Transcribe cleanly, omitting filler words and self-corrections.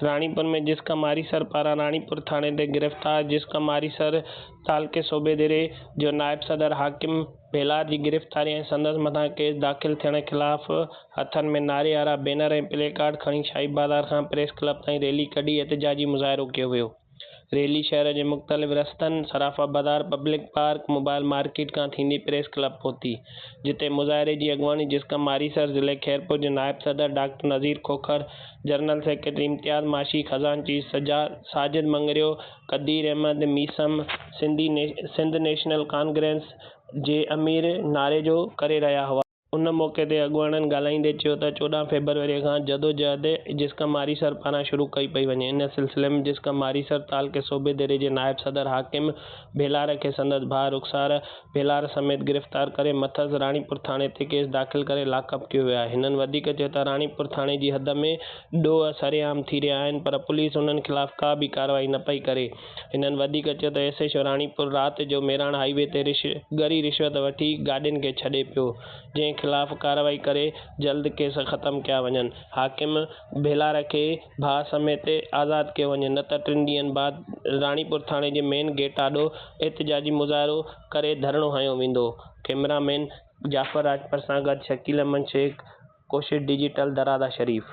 राणीपुर में जिसका मारीसर पारां राणीपुर थाणे ते गिरफ़्तार जिसका मारीसर तालके सूबेदारे जो नायब सदर हाकिम बेलार की गिरफ़्तारी ऐं संदसि मथां केस दाख़िल थियण ख़िलाफ़ हथनि में नारे वारा बैनर ऐं प्ले कार्ड खणी शाही बाज़ार खां प्रेस क्लब ताईं रैली कढी एहतिजाजी मुज़ाहिरो कयो वियो। रैली शहर के मुख़्तलिफ़ रस्तनि सराफा बाज़ार पब्लिक पार्क मोबाइल मार्केट खां थींदी प्रेस क्लब पहुती, जिते मुज़ाहिरे की अगवानी जिसका मारीसर ज़िले खैरपुर के नायब सदर डॉक्टर नज़ीर खोखर, जनरल सेक्रेटरी इम्तियाज़ माशी, खजानची साजिद मंगरियो, कदीर अहमद मीसम, सिंध नेशनल कांग्रेस जे अमीर नारेजो करे रहा हुआ। उन मौके ते अॻुवाणनि ॻाल्हाईंदे चयो त 14 फेबरवरी खां जदोजहद जिसका मारीसर पारां शुरू कई पई वञे। इन सिलसिले में जिसका मारीसर तालके सूबेदारे जे नायब सदर हाकिम बेलार खे संदसि भाउ रुखसार बेलार समेत गिरफ़्तार करे मथसि राणीपुर थाणे ते केस दाख़िल करे लाकअप कयो वियो आहे। हिननि वधीक चयो त राणीपुर थाणे जी हद में ॾोह सरेआम थी रहिया आहिनि, पर पुलिस उन्हनि ख़िलाफ़ का बि कार्रवाई न पई करे। हिननि वधीक चयो त एसएचओ राणीपुर राति जो मेराण हाईवे ते गरी रिश्वत वठी गाॾियुनि खे छॾे पियो, जंहिं ख़िलाफ़ कार्रवाई करे जल्द केस ख़त्म कया वञनि। हाकिम बेलार खे भाउ समेत आज़ादु कयो वञे, न त 3 ॾींहंनि बाद राणीपुर थाणे जे मेन गेट आॾो एहतिजाजी मुज़ाहिरो करे धरणो हंयो वेंदो। कैमरामैन जाफ़र राजपूत सां गॾु शकील अहमद शेख, कोशिश डिजिटल, दरादा शरीफ़।